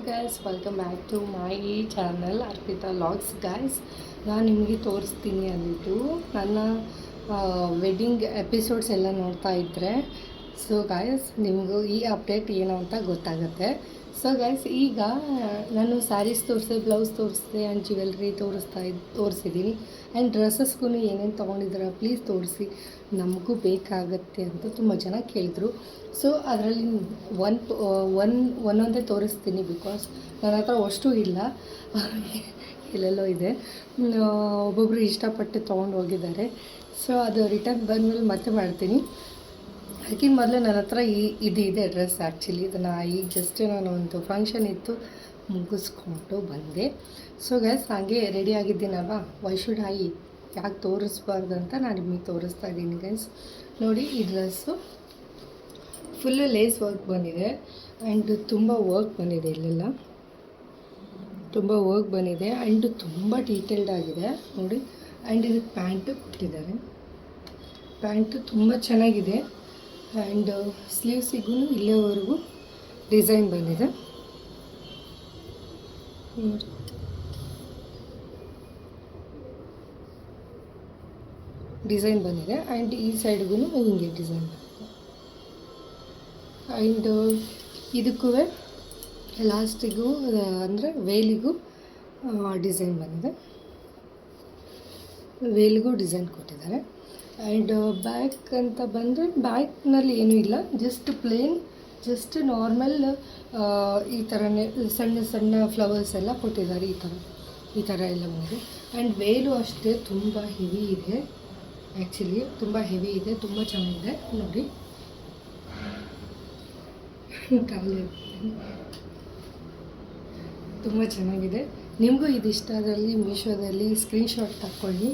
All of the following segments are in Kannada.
Guys welcome back to my channel Arpita logs. Guys, ನಾನು ನಿಮಗೆ ತೋರಿಸ್ತೀನಿ ಅಂದಿದ್ದು ನನ್ನ ವೆಡ್ಡಿಂಗ್ ಎಪಿಸೋಡ್ಸ್ ಎಲ್ಲ ನೋಡ್ತಾ ಇದ್ದರೆ. ಸೊ ಗೈಸ್, ನಿಮಗೂ ಈ ಅಪ್ಡೇಟ್ ಏನು ಅಂತ ಗೊತ್ತಾಗುತ್ತೆ. ಸೊ ಗೈಸ್, ಈಗ ನಾನು ಸ್ಯಾರೀಸ್ ತೋರಿಸಿದೆ, ಬ್ಲೌಸ್ ತೋರಿಸಿದೆ ಆ್ಯಂಡ್ ಜ್ಯುವೆಲ್ರಿ ತೋರಿಸಿದ್ದೀನಿ. ಆ್ಯಂಡ್ ಡ್ರೆಸ್ಸಸ್ಗೂ ಏನೇನು ತೊಗೊಂಡಿದ್ದೀರ ಪ್ಲೀಸ್ ತೋರಿಸಿ, ನಮಗೂ ಬೇಕಾಗತ್ತೆ ಅಂತ ತುಂಬ ಜನ ಕೇಳಿದ್ರು. ಸೊ ಅದರಲ್ಲಿ ಒಂದೊಂದೇ ತೋರಿಸ್ತೀನಿ, ಬಿಕಾಸ್ ನನ್ನ ಹತ್ರ ಅಷ್ಟು ಇಲ್ಲ, ಎಲ್ಲೆಲ್ಲೋ ಇದೆ. ಒಬ್ಬೊಬ್ಬರು ಇಷ್ಟಪಟ್ಟು ತೊಗೊಂಡು ಹೋಗಿದ್ದಾರೆ. ಸೊ ಅದು ರಿಟರ್ನ್ ಬಂದಮೇಲೆ ಮತ್ತೆ ಮಾಡ್ತೀನಿ. ಅದಕ್ಕಿಂತ ಮೊದಲು ನನ್ನ ಹತ್ರ ಇದೆ ಡ್ರೆಸ್. ಆ್ಯಕ್ಚುಲಿ ಇದನ್ನು ಈಗ ಜಸ್ಟ್ ನಾನು ಒಂದು ಫಂಕ್ಷನ್ ಇತ್ತು, ಮುಗಿಸ್ಕೊಂಡು ಬಂದೆ. ಸೊ ಗೈಸ್, ಹಾಗೆ ರೆಡಿ ಆಗಿದ್ದೀನಲ್ವಾ, ವೈ ಶುಡ್ ಐ, ಯಾಕೆ ತೋರಿಸ್ಬಾರ್ದು ಅಂತ ನಾನು ನಿಮಗೆ ತೋರಿಸ್ತಾ ಇದ್ದೀನಿ. ಗೈಸ್ ನೋಡಿ, ಈ ಡ್ರೆಸ್ಸು ಫುಲ್ಲು ಲೇಸ್ ವರ್ಕ್ ಬಂದಿದೆ ಆ್ಯಂಡ್ ತುಂಬ ವರ್ಕ್ ಬಂದಿದೆ, ಇಲ್ಲೆಲ್ಲ ತುಂಬ ವರ್ಕ್ ಬಂದಿದೆ ಆ್ಯಂಡ್ ತುಂಬ ಡೀಟೇಲ್ಡ್ ಆಗಿದೆ ನೋಡಿ. ಆ್ಯಂಡ್ ಇದಕ್ಕೆ ಪ್ಯಾಂಟು ಕೊಟ್ಟಿದ್ದಾರೆ. ಪ್ಯಾಂಟು ತುಂಬ ಚೆನ್ನಾಗಿದೆ ಆ್ಯಂಡ್ ಸ್ಲೀವ್ಸಿಗೂ ಇಲ್ಲಿವರೆಗೂ ಡಿಸೈನ್ ಬಂದಿದೆ ನೋಡಿ. ಡಿಸೈನ್ ಬಂದಿದೆ ಆ್ಯಂಡ್ ಈ ಸೈಡ್ಗೂ ಹಿಂಗೆ ಡಿಸೈನ್ ಬಂದಿದೆ. ಆ್ಯಂಡ್ ಇದಕ್ಕೂ ಲಾಸ್ಟಿಗೂ ಅಂದರೆ ವೇಲಿಗೂ ಡಿಸೈನ್ ಬಂದಿದೆ, ವೇಲಿಗೂ ಡಿಸೈನ್ ಕೊಟ್ಟಿದ್ದಾರೆ. ಆ್ಯಂಡ್ ಬ್ಯಾಕ್ ಅಂತ ಬಂದರೆ ಬ್ಯಾಕ್ನಲ್ಲಿ ಏನೂ ಇಲ್ಲ, ಜಸ್ಟ್ ಪ್ಲೇನ್, ಜಸ್ಟ್ ನಾರ್ಮಲ್ ಈ ಥರನೇ ಸಣ್ಣ ಸಣ್ಣ ಫ್ಲವರ್ಸ್ ಎಲ್ಲ ಕೊಟ್ಟಿದ್ದಾರೆ, ಈ ಥರ ಎಲ್ಲ ಬಂದಿದೆ. ಆ್ಯಂಡ್ ವೇಲು ಅಷ್ಟೇ ತುಂಬ ಹೆವಿ ಇದೆ, ಆ್ಯಕ್ಚುಲಿ ತುಂಬ ಹೆವಿ ಇದೆ, ತುಂಬ ಚೆನ್ನಾಗಿದೆ ನೋಡಿ. ತುಂಬ ಚೆನ್ನಾಗಿದೆ. ನಿಮಗೂ ಇದು ಇಷ್ಟ ಆದಲ್ಲಿ ಮೀಶೋದಲ್ಲಿ ಸ್ಕ್ರೀನ್ಶಾಟ್ ತಕ್ಕೊಳ್ಳಿ.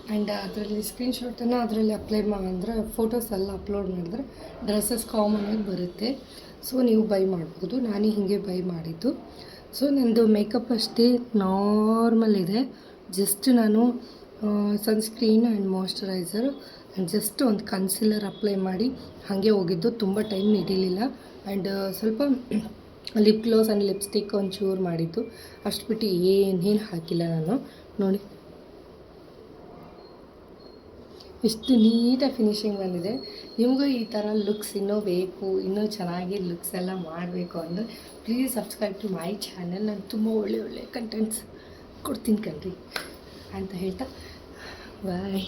ಆ್ಯಂಡ್ ಅದರಲ್ಲಿ ಸ್ಕ್ರೀನ್ಶಾಟನ್ನು ಅದರಲ್ಲಿ ಅಪ್ಲೈ ಅಂದರೆ ಫೋಟೋಸ್ ಎಲ್ಲ ಅಪ್ಲೋಡ್ ಮಾಡಿದ್ರೆ ಡ್ರೆಸ್ಸಸ್ ಕಾಮನಾಗಿ ಬರುತ್ತೆ. ಸೊ ನೀವು ಬೈ ಮಾಡ್ಬೋದು. ನಾನು ಹೀಗೆ ಬೈ ಮಾಡಿದ್ದು. ಸೊ ನನ್ನದು ಮೇಕಪ್ ಅಷ್ಟೇ ನಾರ್ಮಲ್ ಇದೆ. ಜಸ್ಟ್ ನಾನು sunscreen and moisturiser and just ಒಂದು ಕನ್ಸಿಲರ್ ಅಪ್ಲೈ ಮಾಡಿ ಹಾಗೆ ಹೋಗಿದ್ದು, ತುಂಬ ಟೈಮ್ ಹಿಡಿಲಿಲ್ಲ. ಆ್ಯಂಡ್ ಸ್ವಲ್ಪ ಲಿಪ್ ಗ್ಲೋಸ್ ಆ್ಯಂಡ್ ಲಿಪ್ಸ್ಟಿಕ್ ಒಂಚೂರು ಮಾಡಿದ್ದು, ಅಷ್ಟು ಬಿಟ್ಟು ಏನೇನು ಹಾಕಿಲ್ಲ ನಾನು ನೋಡಿ. ಎಷ್ಟು ನೀಟಾಗಿ ಫಿನಿಶಿಂಗ್ ಬಂದಿದೆ. ನಿಮಗೂ ಈ ಥರ ಲುಕ್ಸ್ ಇನ್ನೂ ಬೇಕು, ಇನ್ನೂ ಚೆನ್ನಾಗಿ ಲುಕ್ಸ್ ಎಲ್ಲ ಮಾಡಬೇಕು ಅಂದರೆ please subscribe to my channel. ನಾನು ತುಂಬ ಒಳ್ಳೆ ಕಂಟೆಂಟ್ಸ್ ಕೊಡ್ತೀನಿ ಕಣ್ರಿ ಅಂತ ಹೇಳ್ತಾ ಬಾಯ್.